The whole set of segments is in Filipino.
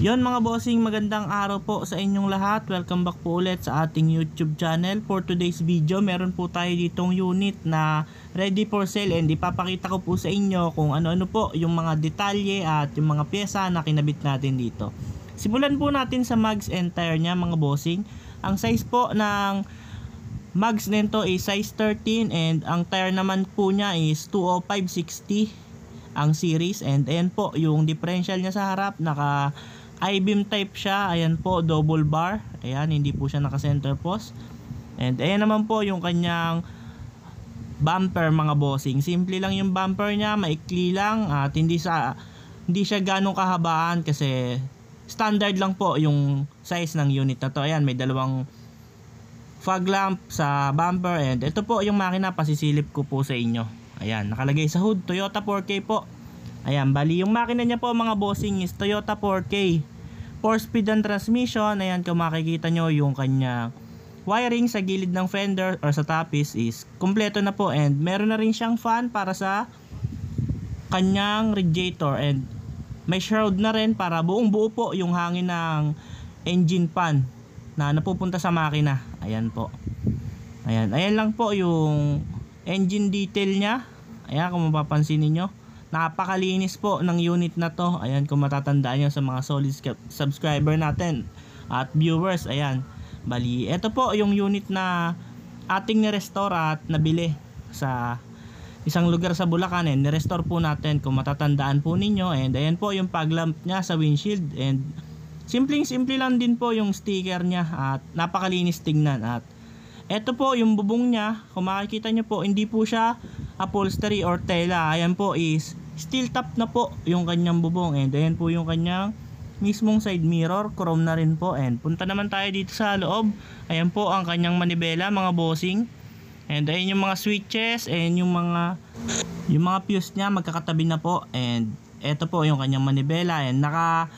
Yon mga bossing, magandang araw po sa inyong lahat. Welcome back po ulit sa ating YouTube channel. For today's video, meron po tayo ditong unit na ready for sale and ipapakita ko po sa inyo kung ano-ano po yung mga detalye at yung mga pyesa na kinabit natin dito. Simulan po natin sa mags and tire nya mga bossing. Ang size po ng mags nito is size 13 and ang tire naman po niya is 205/60 ang series, and ayan po yung differential niya sa harap, naka I-beam type siya. Ayan po, double bar. Ayan, hindi po siya naka center post. And ayan naman po yung kanyang bumper mga bossing. Simple lang yung bumper niya, maikli lang at hindi siya ganong kahabaan kasi standard lang po yung size ng unit na to. Ayan, may dalawang fog lamp sa bumper and ito po yung makina, pasisilip ko po sa inyo. Ayan, nakalagay sa hood, Toyota 4K po. Ayan, bali yung makina niya po mga bossing is Toyota 4K. 4-speed ang transmission. Ayan, kung makikita nyo yung kanya wiring sa gilid ng fender or sa tapis is kompleto na po, and meron na rin siyang fan para sa kanyang radiator and may shroud na rin para buong buo po yung hangin ng engine fan na napupunta sa makina. Ayan po. Ayan, ayan lang po yung engine detail nya. Ayan, kung mapapansin niyo, napakalinis po ng unit na to. Ayan, kung matatandaan nyo sa mga solid subscriber natin at viewers. Ayan, bali ito po yung unit na ating ni-restore at nabili sa isang lugar sa Bulacan, and ni-restore po natin kung matatandaan po ninyo. And ayan po yung fog lamp nya sa windshield, and simple lang din po yung sticker nya at napakalinis tingnan. At ito po yung bubong nya, kung makikita nyo po, hindi po siya upholstery or tela. Ayan po is steel top na po yung kanyang bubong, and ayan po yung kanyang mismong side mirror, chrome na rin po. And punta naman tayo dito sa loob. Ayan po ang kanyang manibela mga bossing, and ayan yung mga switches and yung mga fuse nya magkakatabi na po. And ito po yung kanyang manibela, and naka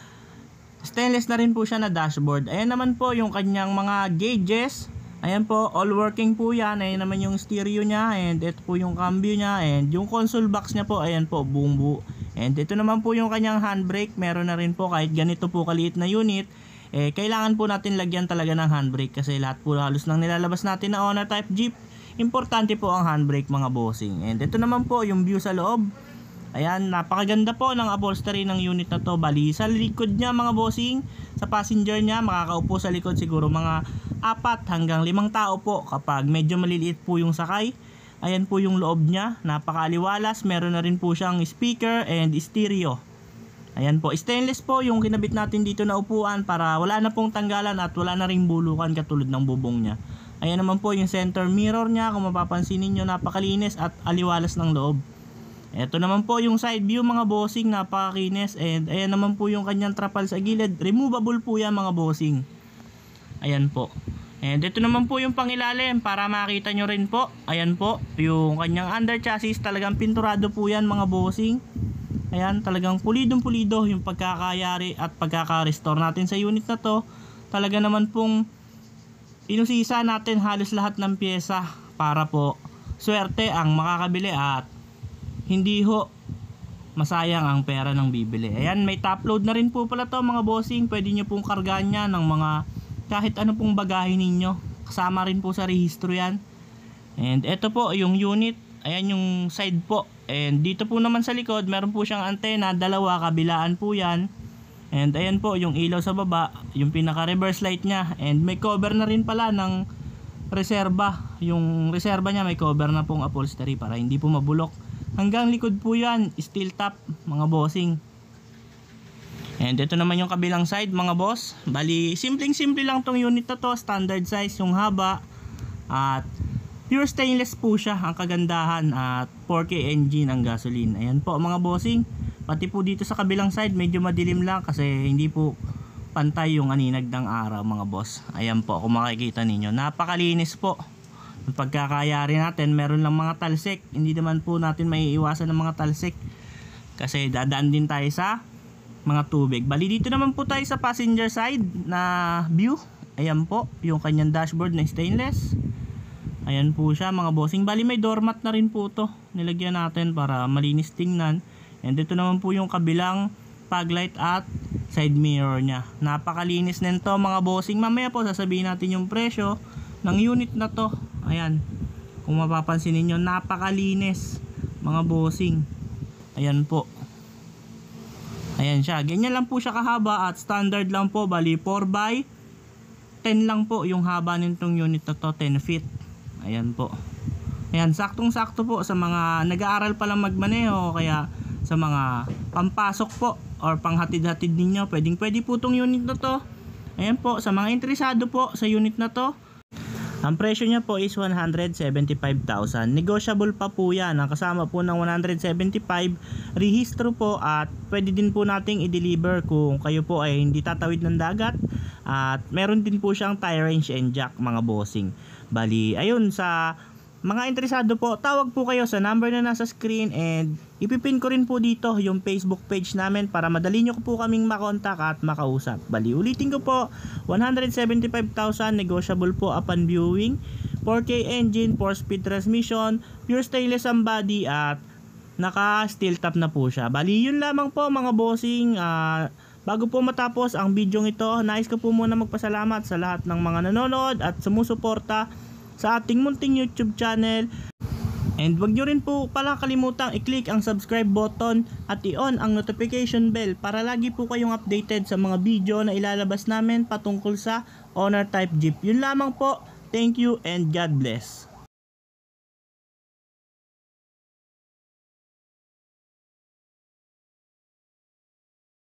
stainless na rin po siya na dashboard. Ayan naman po yung kanyang mga gauges. Ayan po, all working po yan. Ayan naman yung stereo nya, and ito po yung cambio nya, and yung console box nya po, ayan po, buong buo. And ito naman po yung kanyang handbrake. Meron na rin po, kahit ganito po kaliit na unit, kailangan po natin lagyan talaga ng handbrake kasi lahat po halos nang nilalabas natin na owner type Jeep, importante po ang handbrake mga bossing. And ito naman po yung view sa loob. Ayan, napakaganda po ng upholstery ng unit na to. Bali, sa likod nya mga bossing, sa passenger nya, makakaupo sa likod siguro mga 4 hanggang 5 tao po kapag medyo maliliit po yung sakay. Ayan po yung loob nya, napakaaliwalas. Meron na rin po siyang speaker and stereo. Ayan po, stainless po yung kinabit natin dito na upuan para wala na pong tanggalan at wala na rin bulukan katulad ng bubong nya. Ayan naman po yung center mirror nya, kung mapapansin niyo, napakalinis at aliwalas ng loob. Ito naman po yung side view mga bossing, napakakinis. And ayan naman po yung kanyang trapal sa gilid, removable po yan mga bossing. Ayan po. And ito naman po yung pangilalim para makita nyo rin po. Ayan po yung kanyang under chassis, talagang pinturado po yan mga bossing. Ayan, talagang pulidong pulido yung pagkakayari at pagkaka-restore natin sa unit na to. Talaga naman pong inusisa natin halos lahat ng pyesa para po swerte ang makakabili at hindi ho masayang ang pera ng bibili. Ayan, may top load na rin po pala to mga bossing. Pwede nyo pong kargaan yan ng mga kahit ano pong bagahe ninyo. Kasama rin po sa rehistro yan. And ito po yung unit. Ayan yung side po. And dito po naman sa likod, meron po siyang antena, dalawa, kabilaan po yan. And ayan po yung ilaw sa baba, yung pinaka reverse light nya. And may cover na rin pala ng reserba. Yung reserba nya may cover na pong upholstery para hindi po mabulok. Hanggang likod po yan, steel top mga bossing. And ito naman yung kabilang side mga boss. Bali, simple lang tong unit na to. Standard size yung haba. At pure stainless po siya ang kagandahan. At 4K engine ang gasoline. Ayan po mga bossing. Pati po dito sa kabilang side medyo madilim lang kasi hindi po pantay yung aninag ng araw mga boss. Ayan po, kung makikita ninyo, napakalinis po. Pagkakayari natin, meron lang mga talsik. Hindi naman po natin maiiwasan ng mga talsik kasi dadaan din tayo sa mga tubig. Bali, dito naman po tayo sa passenger side na view. Ayan po yung kanyang dashboard na stainless. Ayan po siya mga bossing. Bali, may doormat na rin po to, nilagyan natin para malinis tingnan. And dito naman po yung kabilang fog light at side mirror niya. Napakalinis nito mga bossing. Mamaya po sasabihin natin yung presyo ng unit na to. Ayan, kung mapapansin niyo, napakalinis mga bossing. Ayan po. Ayan siya. Ganyan lang po siya kahaba at standard lang po. Bali 4x10 lang po yung haba nitong unit na to, 10 feet. Ayan po. Ayan, saktong sakto po sa mga nag-aaral pa lang magmaneho, kaya sa mga pampasok po or panghatid-hatid ninyo, pwede po tong unit na to. Ayan po, sa mga interesado po sa unit na to, ang presyo niya po is 175,000. Negotiable pa po yan. Ang kasama po ng 175, rehistro po, at pwede din po nating i-deliver kung kayo po ay hindi tatawid ng dagat. At meron din po siyang tire range and jack mga bossing. Bali, ayun, sa mga interesado po, tawag po kayo sa number na nasa screen, and ipipin ko rin po dito yung Facebook page namin para madali nyo po kaming makontak at makausap. Bali, ulitin ko po, 175,000, negotiable po upon viewing, 4K engine, 4-speed transmission, pure stainless ang body, at naka steel top na po siya. Bali, yun lamang po mga bossing. Bago po matapos ang video ito, nais ko po muna magpasalamat sa lahat ng mga nanonood at sumusuporta sa ating munting YouTube channel. And wag nyo rin po pala kalimutang i-click ang subscribe button at i-on ang notification bell para lagi po kayong updated sa mga video na ilalabas namin patungkol sa Honor Type Jeep. Yun lamang po. Thank you and God bless.